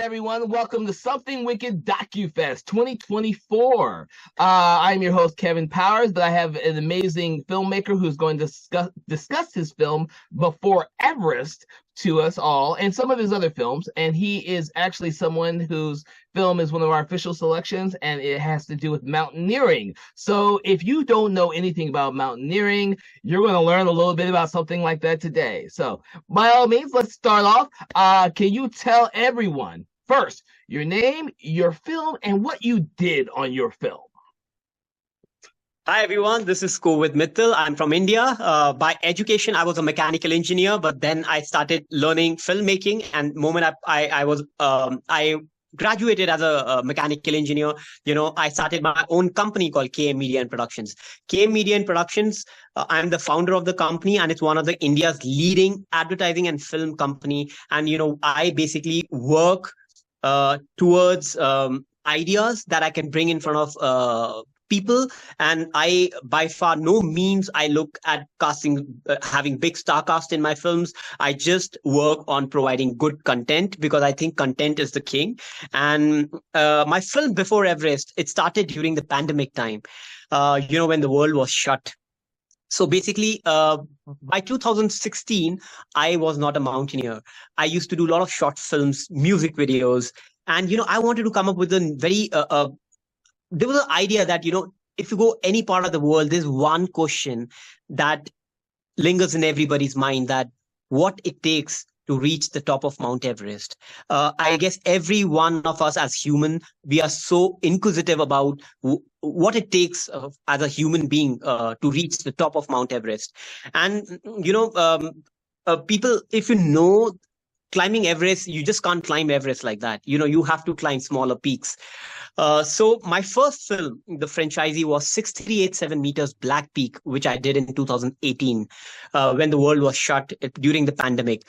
everyone. Welcome to Something Wicked DocuFest 2024. I'm your host, Kevin Powers, but I have an amazing filmmaker who's going to discuss his film Before Everest to us all and some of his other films. And he is actually someone whose film is one of our official selections, and it has to do with mountaineering. So if you don't know anything about mountaineering, you're going to learn a little bit about something like that today. So by all means, let's start off. Can you tell everyone first your name, your film, and what you did on your film? Hi, everyone. This is Kovid Mittal. I'm from India. By education, I was a mechanical engineer, but then I started learning filmmaking. And the moment I graduated as a mechanical engineer, I started my own company called KM Media and Productions. KM Media and Productions, I'm the founder of the company, and it's one of the India's leading advertising and film company. And, I basically work towards ideas that I can bring in front of people. And I, by far no means, I look at casting, having big star cast in my films. I just work on providing good content because I think content is the king. And my film Before Everest, it started during the pandemic time, when the world was shut. So basically, by 2016, I was not a mountaineer. I used to do a lot of short films, music videos. And, I wanted to come up with a very there was an idea that, if you go any part of the world, there's one question that lingers in everybody's mind, that what it takes to reach the top of Mount Everest. I guess every one of us as human, we are so inquisitive about what it takes as a human being to reach the top of Mount Everest. And, people, if climbing Everest, you just can't climb Everest like that. You have to climb smaller peaks. So my first film, the franchisee, was 6387 meters Black Peak, which I did in 2018 when the world was shut during the pandemic.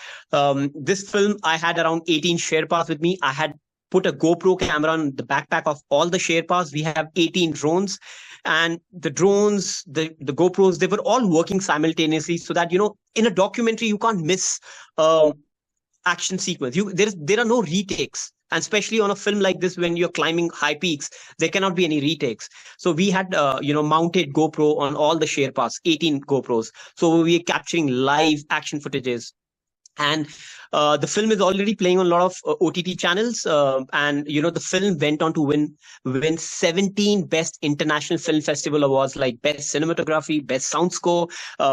This film, I had around 18 Sherpas with me. I had put a GoPro camera on the backpack of all the Sherpas. We have 18 drones. And the drones, the GoPros, they were all working simultaneously so that, in a documentary, you can't miss action sequence. There are no retakes. And especially on a film like this, when you're climbing high peaks, there cannot be any retakes. So we had, mounted GoPro on all the Sherpas, 18 GoPros. So we are capturing live action footages. And the film is already playing on a lot of OTT channels. And, the film went on to win 17 Best International Film Festival awards, like Best Cinematography, Best Sound Score,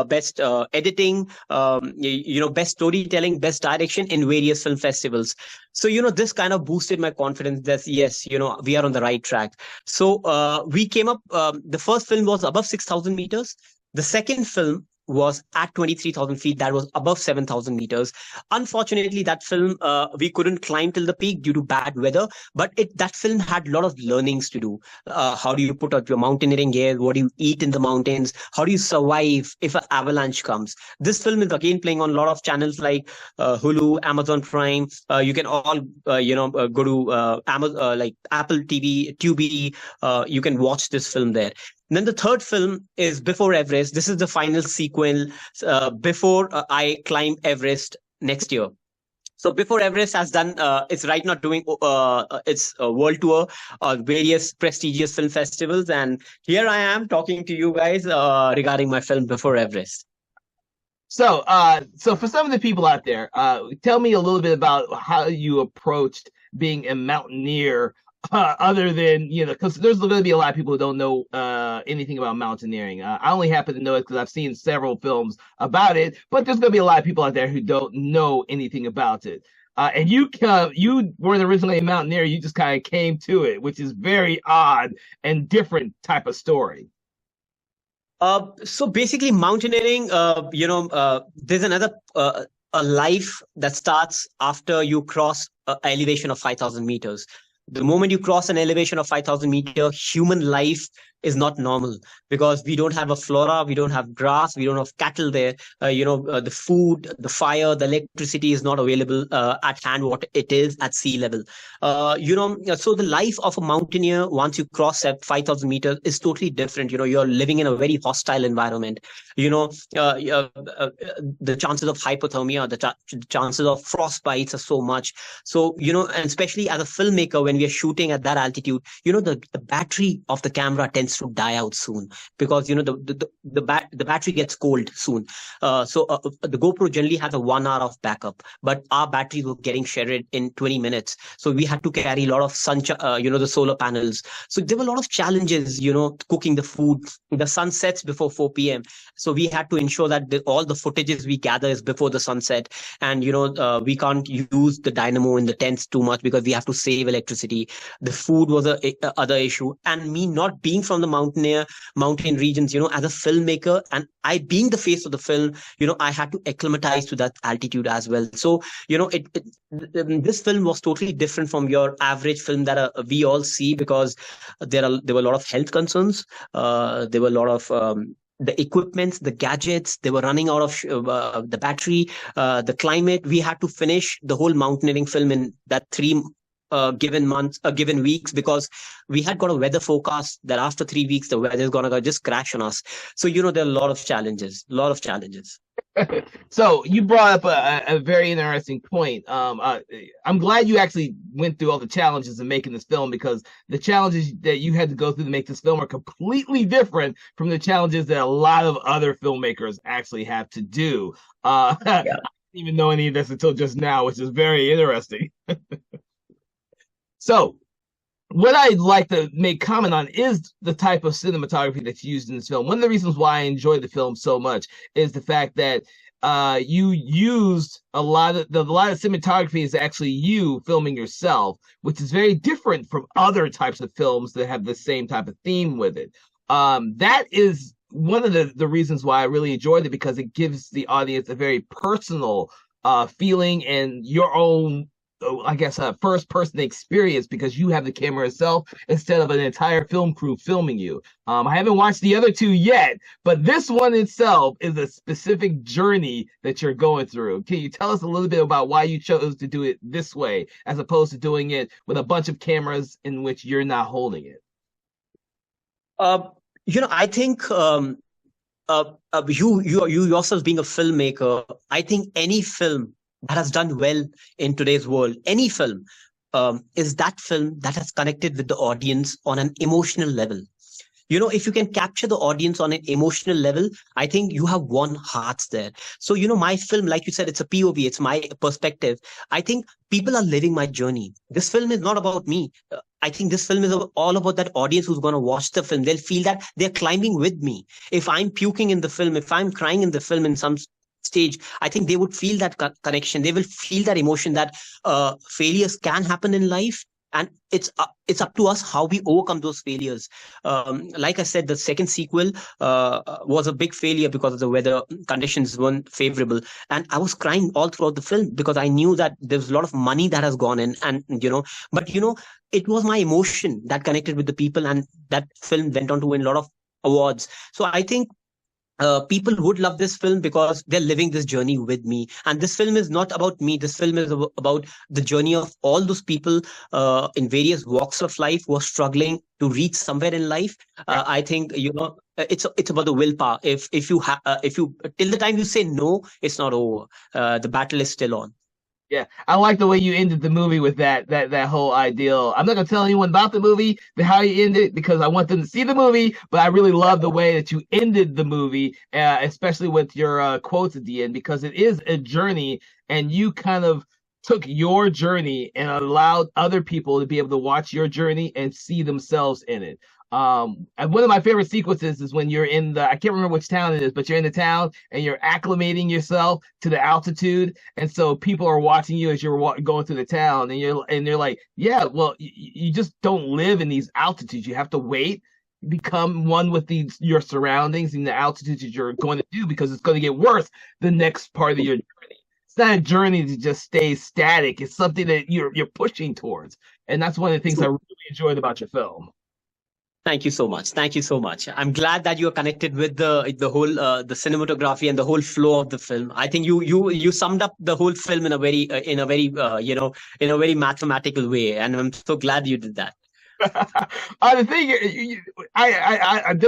Best Editing, Best Storytelling, Best Direction in various film festivals. So, this kind of boosted my confidence that, yes, we are on the right track. So we came up, the first film was above 6,000 meters. The second film was at 23,000 feet. That was above 7,000 meters. Unfortunately, that film, we couldn't climb till the peak due to bad weather, but that film had a lot of learnings to do. How do you put out your mountaineering gear? What do you eat in the mountains? How do you survive if an avalanche comes? This film is again playing on a lot of channels like Hulu, Amazon Prime. You can all, go to Amazon, like Apple TV, Tubi. You can watch this film there. And then the third film is Before Everest. This is the final sequel before I climb Everest next year. So Before Everest has done, it's right now doing its world tour, various prestigious film festivals. And here I am talking to you guys regarding my film Before Everest. So for some of the people out there, tell me a little bit about how you approached being a mountaineer. Other than, because there's going to be a lot of people who don't know anything about mountaineering. I only happen to know it because I've seen several films about it, but there's going to be a lot of people out there who don't know anything about it. And you weren't originally a mountaineer. You just kind of came to it, which is very odd and different type of story. So basically mountaineering, there's another a life that starts after you cross an elevation of 5,000 meters. The moment you cross an elevation of 5,000 meters, human life is not normal because we don't have a flora, we don't have grass, we don't have cattle there. The food, the fire, the electricity is not available at hand what it is at sea level. So the life of a mountaineer once you cross at 5,000 meters is totally different. You're living in a very hostile environment. The chances of hypothermia, the chances of frostbites are so much. So, and especially as a filmmaker, when we are shooting at that altitude, the battery of the camera tends to die out soon because, the battery gets cold soon. The GoPro generally has a 1 hour of backup, but our batteries were getting shredded in 20 minutes. So we had to carry a lot of the solar panels. So there were a lot of challenges, cooking the food. The sun sets before 4 p.m. So we had to ensure that all the footages we gather is before the sunset. And, we can't use the dynamo in the tents too much because we have to save electricity. The food was a other issue. And me not being from the mountain regions, as a filmmaker, and I being the face of the film, I had to acclimatize to that altitude as well. So, this film was totally different from your average film that we all see because there were a lot of health concerns. There were a lot of the equipments, the gadgets, they were running out of the battery, the climate. We had to finish the whole mountaineering film in that 3 given months, given weeks, because we had got a weather forecast that after 3 weeks, the weather is going to just crash on us. So, there are a lot of challenges. So you brought up a very interesting point. I'm glad you actually went through all the challenges of making this film because the challenges that you had to go through to make this film are completely different from the challenges that a lot of other filmmakers actually have to do. Yeah. I didn't even know any of this until just now, which is very interesting. So what I'd like to make comment on is the type of cinematography that's used in this film. One of the reasons why I enjoyed the film so much is the fact that you used a lot of cinematography is actually you filming yourself, which is very different from other types of films that have the same type of theme with it. That is one of the reasons why I really enjoyed it, because it gives the audience a very personal feeling and your own, I guess, a first-person experience because you have the camera itself instead of an entire film crew filming you. I haven't watched the other two yet, but this one itself is a specific journey that you're going through. Can you tell us a little bit about why you chose to do it this way as opposed to doing it with a bunch of cameras in which you're not holding it? I think you yourself being a filmmaker, I think any film that has done well in today's world, any film, is that film that has connected with the audience on an emotional level. If you can capture the audience on an emotional level, I think you have won hearts there. So, my film, like you said, it's a POV, it's my perspective. I think people are living my journey. This film is not about me. I think this film is all about that audience who's going to watch the film. They'll feel that they're climbing with me. If I'm puking in the film, if I'm crying in the film in some stage, I think they would feel that connection. They will feel that emotion that failures can happen in life. And it's up to us how we overcome those failures. Like I said, the second sequel was a big failure because of the weather conditions weren't favorable. And I was crying all throughout the film because I knew that there was a lot of money that has gone in. And, but, it was my emotion that connected with the people. And that film went on to win a lot of awards. So I think people would love this film because they're living this journey with me. And this film is not about me. This film is about the journey of all those people in various walks of life who are struggling to reach somewhere in life. I think, it's about the willpower. If you till the time you say no, it's not over. The battle is still on. Yeah, I like the way you ended the movie with that whole ideal. I'm not gonna tell anyone about the movie, how you end it, because I want them to see the movie. But I really love the way that you ended the movie, especially with your quotes at the end, because it is a journey, and you kind of took your journey and allowed other people to be able to watch your journey and see themselves in it. And one of my favorite sequences is when you're in I can't remember which town it is, but you're in the town and you're acclimating yourself to the altitude. And so people are watching you as you're going through the town, and they're like, yeah, well, you just don't live in these altitudes. You have to wait, become one with your surroundings and the altitudes that you're going to do, because it's going to get worse the next part of your journey. It's not a journey to just stay static. It's something that you're pushing towards. And that's one of the things I So, really enjoyed about your film. thank you so much. Thank you so much. I'm glad that you're connected with the whole the cinematography and the whole flow of the film. I think you summed up the whole film in a very in a very mathematical way, and I'm so glad you did that. The thing,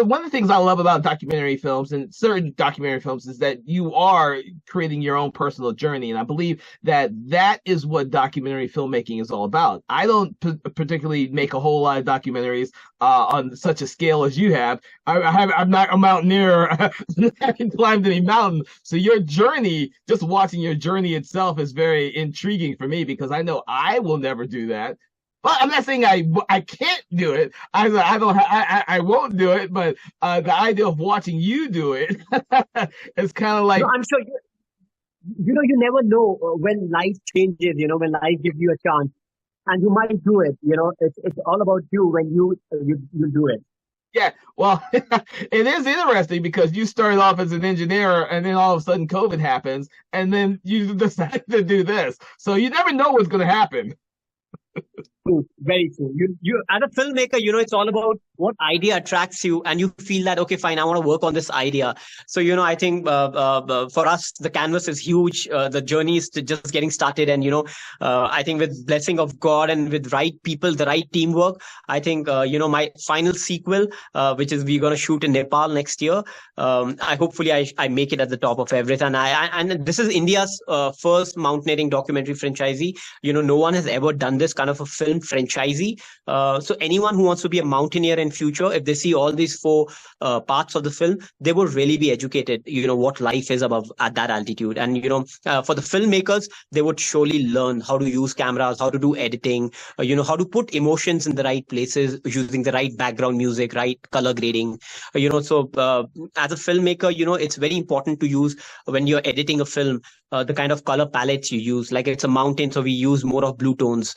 one of the things I love about documentary films and certain documentary films is that you are creating your own personal journey, and I believe that that is what documentary filmmaking is all about. I don't particularly make a whole lot of documentaries on such a scale as you have. I'm not a mountaineer. I haven't climbed any mountain, so your journey, just watching your journey itself, is very intriguing for me because I know I will never do that. Well, I'm not saying I can't do it. I won't do it. But the idea of watching you do it is kind of like. No, I'm sure you never know when life changes. When life gives you a chance, and you might do it. It's all about you when you do it. Yeah, well, it is interesting because you started off as an engineer, and then all of a sudden COVID happens, and then you decide to do this. So you never know what's going to happen. True, very true. You as a filmmaker, it's all about what idea attracts you, and you feel that okay, fine, I want to work on this idea. So I think for us, the canvas is huge. The journey is to just getting started, and I think with blessing of God and with right people, the right teamwork, I think my final sequel, which is we're gonna shoot in Nepal next year. I make it at the top of Everest, and this is India's first mountaineering documentary franchisee. No one has ever done this kind of a film franchisee. So anyone who wants to be a mountaineer in future, if they see all these four parts of the film, they will really be educated, what life is above at that altitude. And, for the filmmakers, they would surely learn how to use cameras, how to do editing, how to put emotions in the right places, using the right background music, right color grading, so as a filmmaker, it's very important to use when you're editing a film, the kind of color palettes you use. Like it's a mountain, so we use more of blue tones,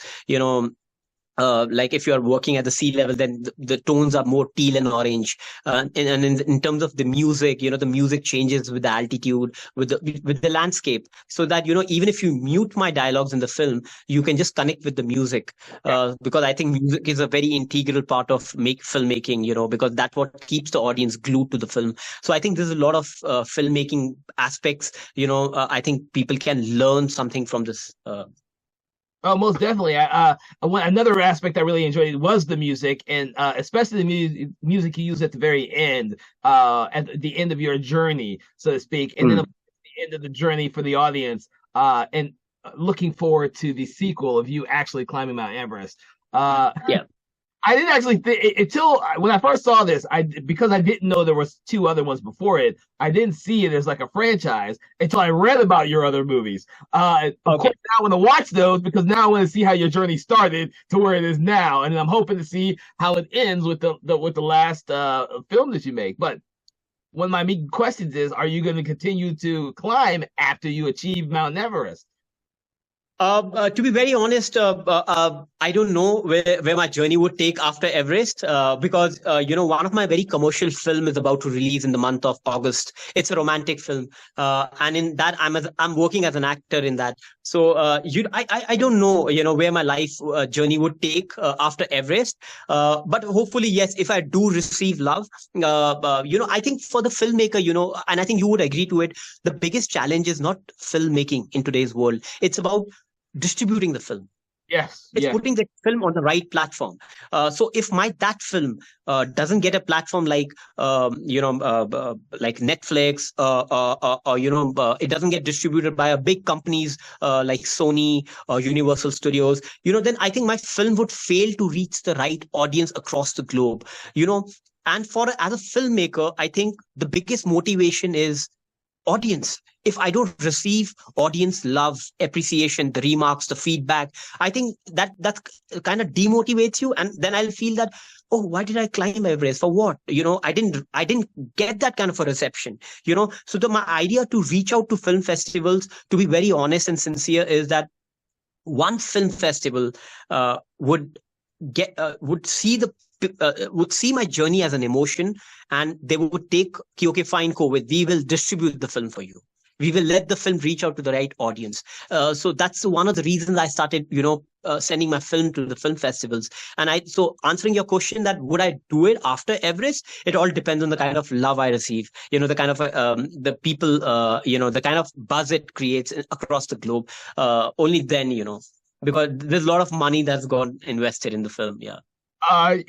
like if you're working at the sea level, then the tones are more teal and orange. And in terms of the music, the music changes with the altitude, with the landscape, so that even if you mute my dialogues in the film, you can just connect with the music. Because I think music is a very integral part of filmmaking. Because that's what keeps the audience glued to the film. So I think there's a lot of filmmaking aspects. I think people can learn something from this. Oh, most definitely. Another aspect I really enjoyed was the music, and especially the music you use at the very end, at the end of your journey, so to speak, and then at the end of the journey for the audience, and looking forward to the sequel of you actually climbing Mount Everest. Yeah. I didn't actually think until when I first saw this, because I didn't know there was two other ones before it. I didn't see it as like a franchise until I read about your other movies. Of course, now I want to watch those because now I want to see how your journey started to where it is now, and I'm hoping to see how it ends with the last film that you make. But one of my main questions is: are you going to continue to climb after you achieve Mount Everest? To be very honest, I don't know where my journey would take after Everest, because one of my very commercial film is about to release in the month of August. It's a romantic film, and in that I'm working as an actor in that. So I don't know where my life journey would take after Everest, but hopefully yes, if I do receive love, I think for the filmmaker, and I think you would agree to it, the biggest challenge is not filmmaking in today's world. It's about distributing the film. Yes, it's putting the film on the right platform. So if that film doesn't get a platform like like Netflix, or it doesn't get distributed by a big companies like Sony or Universal Studios, then I think my film would fail to reach the right audience across the globe. And as a filmmaker, I think the biggest motivation is audience. If I don't receive audience love, appreciation, the remarks, the feedback, I think that kind of demotivates you, and then I'll feel that, oh, why did I climb Everest? For what? I didn't get that kind of a reception. So my idea to reach out to film festivals, to be very honest and sincere, is that one film festival would see my journey as an emotion, and they would take, okay, fine, Kovid, we will distribute the film for you. We will let the film reach out to the right audience. So that's one of the reasons I started, sending my film to the film festivals. So answering your question, that would I do it after Everest? It all depends on the kind of love I receive, the kind of the people, the kind of buzz it creates across the globe. Only then, because there's a lot of money that's gone invested in the film. Yeah.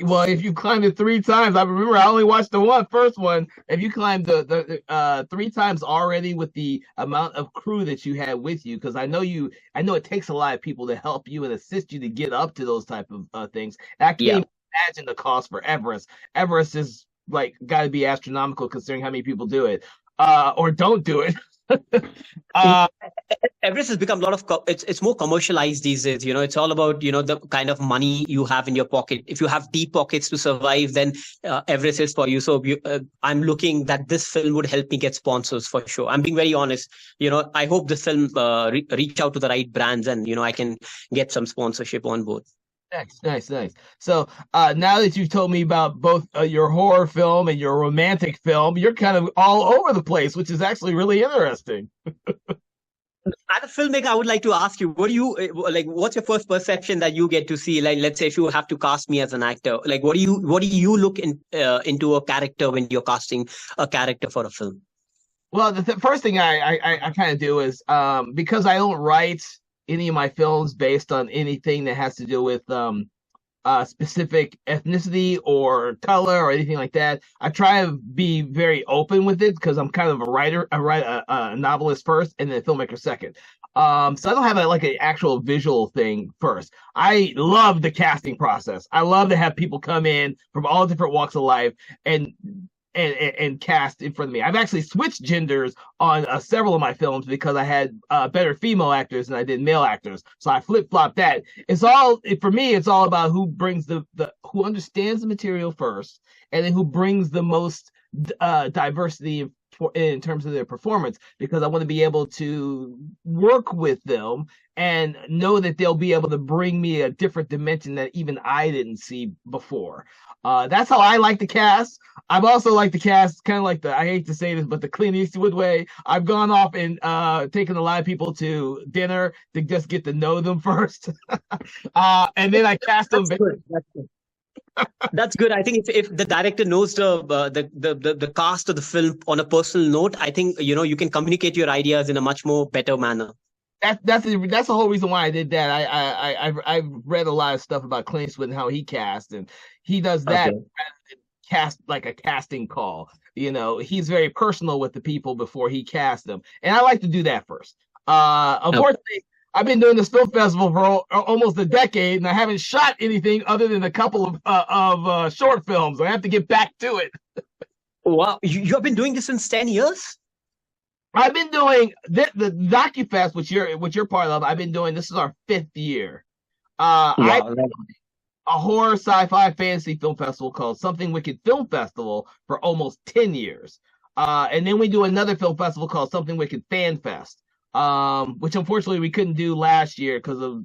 Well, if you climbed it 3 times, I remember I only watched the first one. If you climbed the 3 times already with the amount of crew that you had with you, because I know it takes a lot of people to help you and assist you to get up to those type of things. And I can't even imagine the cost for Everest. Everest is like got to be astronomical considering how many people do it, or don't do it. Everest has become a lot of it's more commercialized these days. It's all about the kind of money you have in your pocket. If you have deep pockets to survive, then Everest is for you. So I'm looking that this film would help me get sponsors for sure. I'm being very honest. I hope this film reach out to the right brands, and I can get some sponsorship on board. Nice. So now that you've told me about both your horror film and your romantic film, you're kind of all over the place, which is actually really interesting. As a filmmaker, I would like to ask you, what do you like? What's your first perception that you get to see? Like, let's say if you have to cast me as an actor, like what do you look into a character when you're casting a character for a film? Well, the first thing I kind of do is because I don't write any of my films based on anything that has to do with specific ethnicity or color or anything like that. I try to be very open with it because I'm kind of a novelist first and then a filmmaker second. So I don't have an actual visual thing first. I love the casting process. I love to have people come in from all different walks of life and cast in front of me. I've actually switched genders on several of my films because I had better female actors than I did male actors. So I flip-flopped that. For me, it's all about who brings who understands the material first, and then who brings the most diversity in terms of their performance, because I want to be able to work with them and know that they'll be able to bring me a different dimension that even I didn't see before. That's how I like to cast. I've also liked to cast kind of like I hate to say this, but the Clint Eastwood way. I've gone off and taken a lot of people to dinner to just get to know them first. And then I cast them. That's good. That's good. I think if the director knows the cast of the film on a personal note, I think you can communicate your ideas in a much more better manner. That's the whole reason why I did that. I've read a lot of stuff about Clint Eastwood and how he cast, and he does that rather than cast like a casting call. He's very personal with the people before he casts them, and I like to do that first. Unfortunately, I've been doing this film festival for almost a decade, and I haven't shot anything other than a couple of short films. I have to get back to it. Wow, you have been doing this since 10 years? I've been doing the DocuFest, which you're part of. I've been doing. This is our 5th year. I've been doing a horror, sci-fi, fantasy film festival called Something Wicked Film Festival for almost 10 years. And then we do another film festival called Something Wicked Fan Fest, which unfortunately we couldn't do last year because of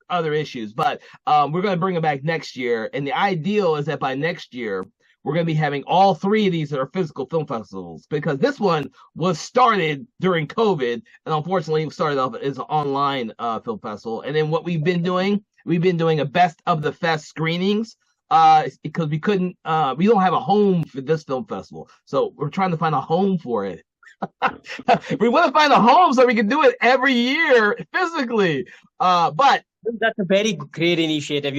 other issues. But we're going to bring it back next year. And the ideal is that by next year, we're going to be having all 3 of these that are physical film festivals, because this one was started during COVID, and unfortunately it started off as an online film festival. And then what we've been doing a best of the fest screenings because we don't have a home for this film festival. So we're trying to find a home for it. We want to find a home so we can do it every year physically. But that's a very great initiative.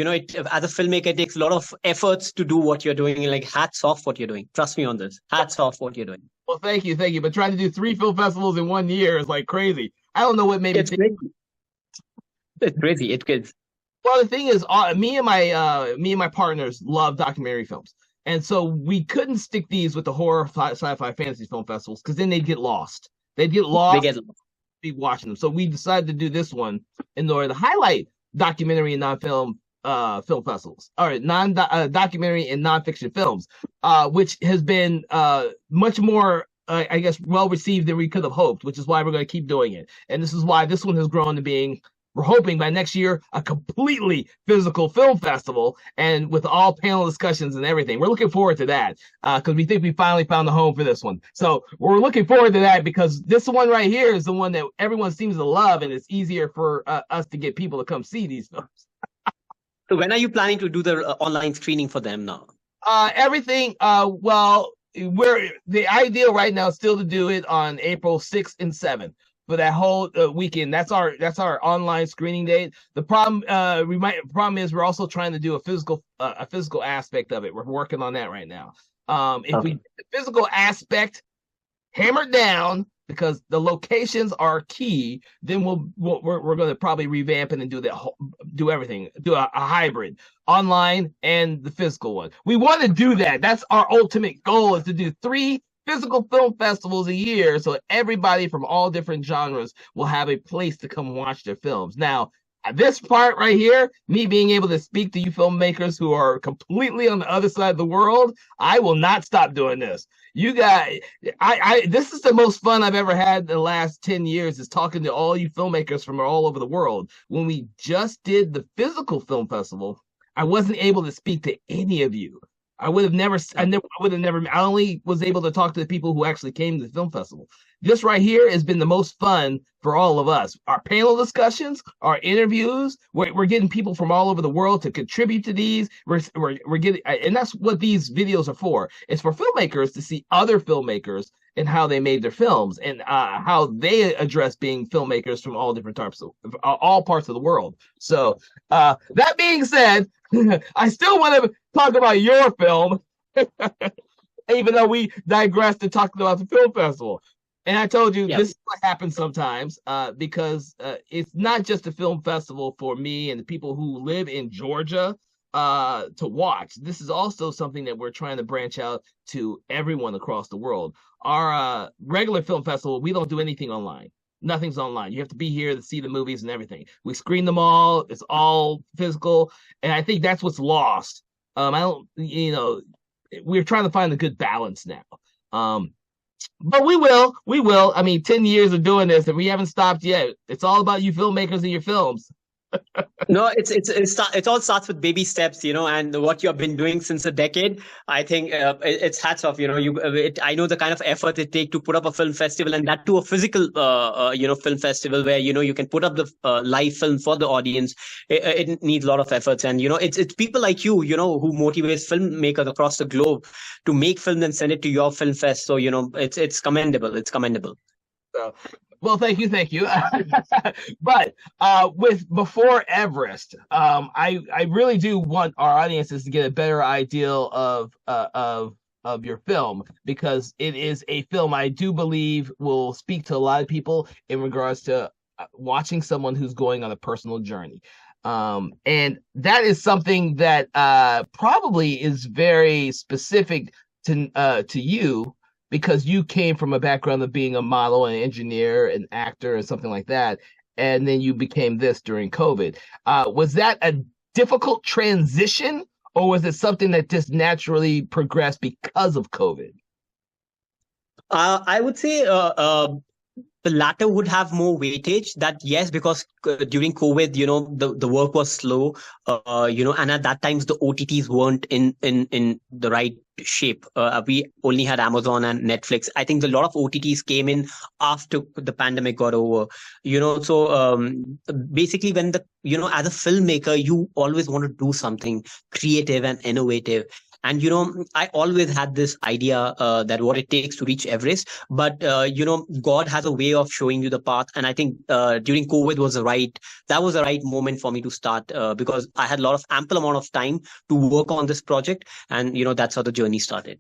As a filmmaker, it takes a lot of efforts to do what you're doing. Like, hats off what you're doing. Trust me on this. Hats off what you're doing. Well, thank you. But trying to do 3 film festivals in 1 year is like crazy. I don't know what made me. It's crazy. It's crazy. It is. Well, the thing is, me and my partners love documentary films, and so we couldn't stick these with the horror, sci-fi, fantasy film festivals because then they'd get lost. They'd get lost. Be watching them. So we decided to do this one in order to highlight documentary and non-film film festivals, or documentary and non-fiction films, which has been much more, well received than we could have hoped, which is why we're going to keep doing it. And this is why this one has grown to being we're hoping by next year a completely physical film festival and with all panel discussions and everything. We're looking forward to that because we think we finally found a home for this one. So we're looking forward to that because this one right here is the one that everyone seems to love, and it's easier for us to get people to come see these films. So when are you planning to do the online screening for them now? Everything. Well, the ideal right now is still to do it on April 6th and 7th. For that whole weekend. That's our online screening date. The problem is we're also trying to do a physical aspect of it. We're working on that right now. If we the physical aspect hammered down because the locations are key, then we're going to probably revamp it and do everything, do a hybrid online and the physical one. We want to do that. That's our ultimate goal, is to do 3 physical film festivals a year, so everybody from all different genres will have a place to come watch their films. Now, this part right here, me being able to speak to you filmmakers who are completely on the other side of the world, I will not stop doing this. You guys, this is the most fun I've ever had in the last 10 years, is talking to all you filmmakers from all over the world. When we just did the physical film festival, I wasn't able to speak to any of you. I only was able to talk to the people who actually came to the film festival. This right here has been the most fun for all of us. Our panel discussions, our interviews, we're getting people from all over the world to contribute to these. We're getting, and that's what these videos are for. It's for filmmakers to see other filmmakers and how they made their films and how they address being filmmakers from all different types of all parts of the world. So that being said, I still want to talk about your film, even though we digressed and talked about the film festival. And I told you this is what happens sometimes because it's not just a film festival for me and the people who live in Georgia to watch. This is also something that we're trying to branch out to everyone across the world. Our regular film festival, we don't do anything online. Nothing's online. You have to be here to see the movies and everything. We screen them all. It's all physical. And I think that's what's lost. We're trying to find a good balance now. But we will. I mean, 10 years of doing this and we haven't stopped yet. It's all about you filmmakers and your films. No, it all starts with baby steps, and what you've been doing since a decade. I think it's hats off. I know the kind of effort it takes to put up a film festival, and that to a physical, film festival where you can put up the live film for the audience. It needs a lot of efforts, and it's people like you, who motivates filmmakers across the globe to make film and send it to your film fest. So it's commendable. It's commendable. So. Well, thank you. But before Everest, I really do want our audiences to get a better idea of your film, because it is a film I do believe will speak to a lot of people in regards to watching someone who's going on a personal journey. And that is something that probably is very specific to you, because you came from a background of being a model, an engineer, an actor, and something like that, and then you became this during COVID. Was that a difficult transition, or was it something that just naturally progressed because of COVID? I would say the latter would have more weightage. That yes, because during COVID, the work was slow, and at that times the OTTs weren't in the right shape. We only had Amazon and Netflix. I think a lot of OTTs came in after the pandemic got over. So basically, when as a filmmaker, you always want to do something creative and innovative. And, I always had this idea that what it takes to reach Everest. But, God has a way of showing you the path. And I think during COVID was the right moment for me to start because I had a lot of ample amount of time to work on this project. And, that's how the journey started.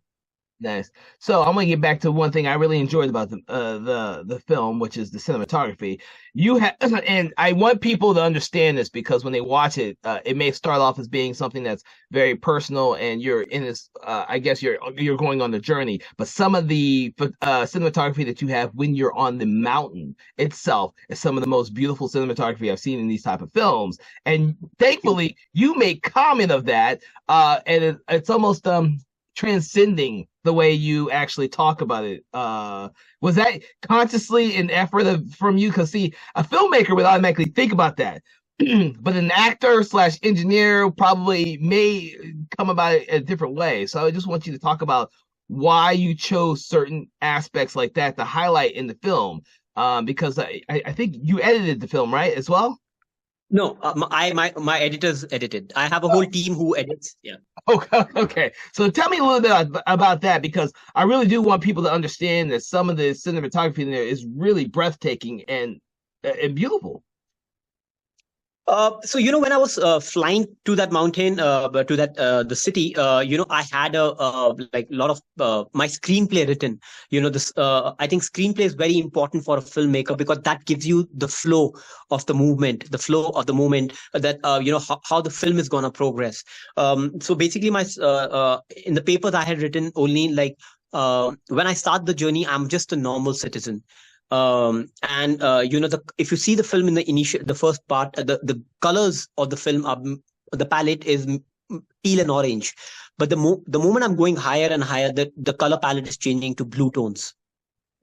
Nice. So I'm gonna get back to one thing I really enjoyed about the film, which is the cinematography. You have, and I want people to understand this, because when they watch it, it may start off as being something that's very personal, and you're in this. I guess you're going on the journey. But some of the cinematography that you have when you're on the mountain itself is some of the most beautiful cinematography I've seen in these type of films. And thankfully, you make comment of that, and it's almost transcending the way you actually talk about it. Was that consciously an effort from you? Because see, a filmmaker would automatically think about that. But an actor slash engineer probably may come about it a different way. So I just want you to talk about why you chose certain aspects like that to highlight in the film. Because I think you edited the film, right, as well? No, my editors edited. I have a whole team who edits. Yeah. Okay, okay. So tell me a little bit about that, because I really do want people to understand that some of the cinematography in there is really breathtaking and beautiful. So when I was flying to that mountain, to that the city, I had a lot of my screenplay written. This I think screenplay is very important for a filmmaker because that gives you the flow of the movement, the flow of the moment that how the film is gonna progress. So basically, my in the papers I had written only like when I start the journey, I'm just a normal citizen. If you see the film in the first part, the colors of the film are, the palette is teal and orange, but the moment I'm going higher and higher, the color palette is changing to blue tones.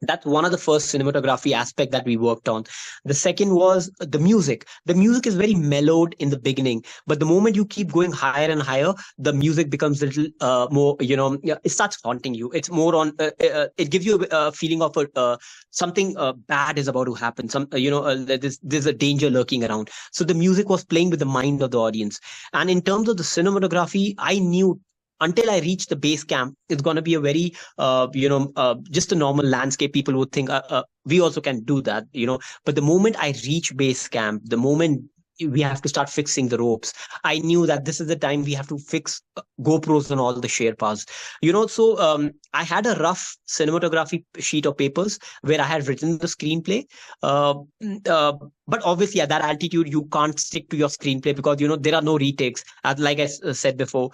That's one of the first cinematography aspect that we worked on. The second was the music. The music is very mellowed in the beginning, but the moment you keep going higher and higher, the music becomes a little more, it starts haunting you. It's more on, it gives you a feeling of something bad is about to happen. There's a danger lurking around. So the music was playing with the mind of the audience. And in terms of the cinematography, I knew until I reach the base camp, it's going to be a very, just a normal landscape. People would think we also can do that, But the moment I reach base camp, the moment we have to start fixing the ropes, I knew that this is the time we have to fix GoPros on all the Sherpas, So I had a rough cinematography sheet of papers where I had written the screenplay. But obviously at that altitude, you can't stick to your screenplay because, there are no retakes, like I said before.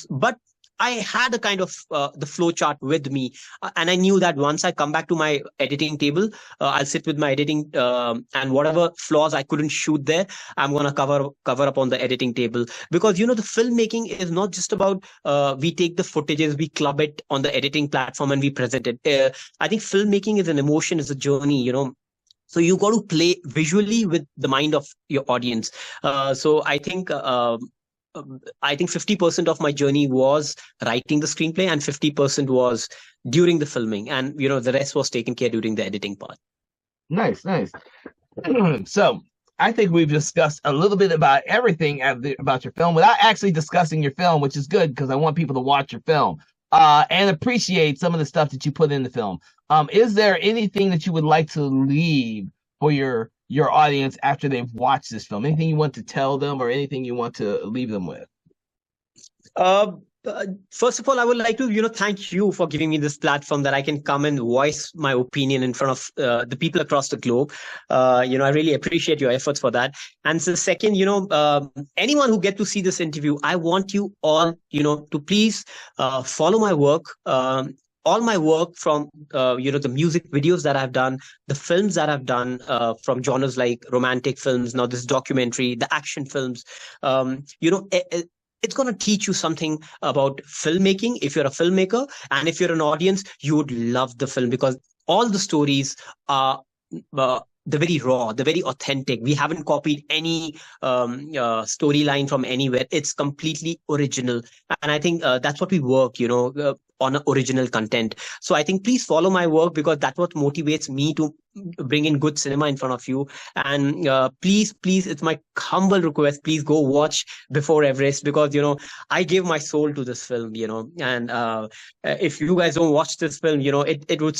But I had a kind of the flow chart with me. And I knew that once I come back to my editing table, I'll sit with my editing and whatever flaws I couldn't shoot there, I'm going to cover up on the editing table. Because, the filmmaking is not just about we take the footages, we club it on the editing platform and we present it. I think filmmaking is an emotion, is a journey, So you got to play visually with the mind of your audience. So I think 50% of my journey was writing the screenplay and 50% was during the filming. And, the rest was taken care during the editing part. Nice, nice. So I think we've discussed a little bit about everything about your film without actually discussing your film, which is good because I want people to watch your film and appreciate some of the stuff that you put in the film. Is there anything that you would like to leave for your audience after they've watched this film? Anything you want to tell them or anything you want to leave them with? First of all, I would like to, thank you for giving me this platform that I can come and voice my opinion in front of the people across the globe. I really appreciate your efforts for that. And so second, anyone who get to see this interview, I want you all, to please follow my work. All my work from, the music videos that I've done, the films that I've done from genres like romantic films, now this documentary, the action films, it's going to teach you something about filmmaking if you're a filmmaker. And if you're an audience, you would love the film because all the stories are the very raw, the very authentic. We haven't copied any storyline from anywhere. It's completely original. And I think that's what we work, on original content. So I think please follow my work because that's what motivates me to bring in good cinema in front of you. And please, it's my humble request. Please go watch Before Everest because, I gave my soul to this film, and if you guys don't watch this film, it would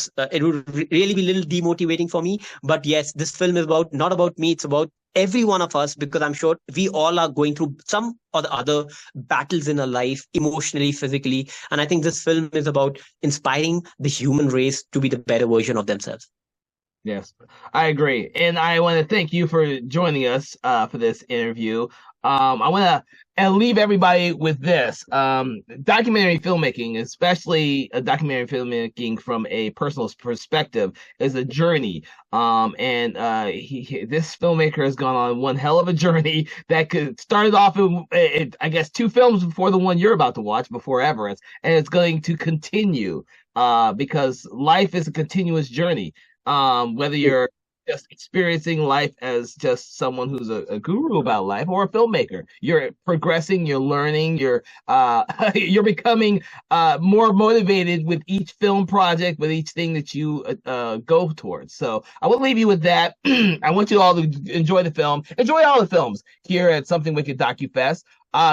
really be a little demotivating for me. But yes, this film is not about me. It's about every one of us, because I'm sure we all are going through some or the other battles in our life, emotionally, physically. And I think this film is about inspiring the human race to be the better version of themselves. Yes, I agree. And I want to thank you for joining us for this interview. I want to leave everybody with this. Documentary filmmaking, especially a documentary filmmaking from a personal perspective, is a journey. And this filmmaker has gone on one hell of a journey that could started off in, I guess, two films before the one you're about to watch, before Everest, and it's going to continue because life is a continuous journey, whether you're just experiencing life as just someone who's a guru about life or a filmmaker. You're progressing, you're learning, you're you're becoming more motivated with each film project, with each thing that you go towards. So I will leave you with that. I want you all to enjoy the film, enjoy all the films here at Something Wicked DocuFest.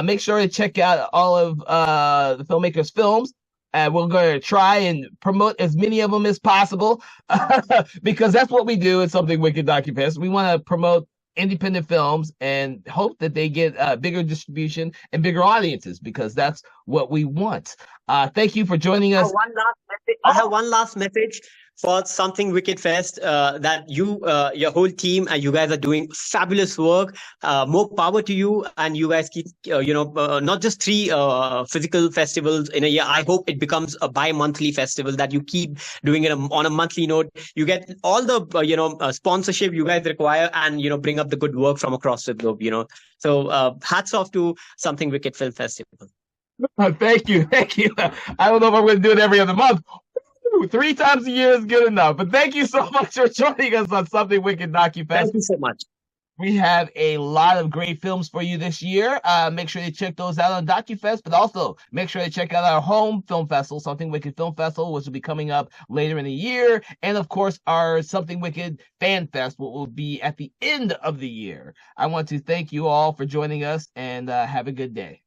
Make sure to check out all of the filmmakers' films. We're going to try and promote as many of them as possible because that's what we do at Something Wicked DocuFest. We want to promote independent films and hope that they get bigger distribution and bigger audiences because that's what we want. Thank you for joining us. I have one last message for Something Wicked Fest, that your whole team, and you guys are doing fabulous work. More power to you, and you guys keep, not just three physical festivals in a year. I hope it becomes a bi-monthly festival, that you keep doing it on a monthly note. You get all the, sponsorship you guys require, and, bring up the good work from across the globe, So hats off to Something Wicked Film Festival. Thank you. Thank you. I don't know if I'm going to do it every other month. 3 times a year is good enough. But thank you so much for joining us on Something Wicked DocuFest. Thank you so much. We have a lot of great films for you this year. Make sure you check those out on DocuFest, but also make sure to check out our home film festival, Something Wicked Film Festival, which will be coming up later in the year. And of course, our Something Wicked Fan Fest, which will be at the end of the year. I want to thank you all for joining us and have a good day.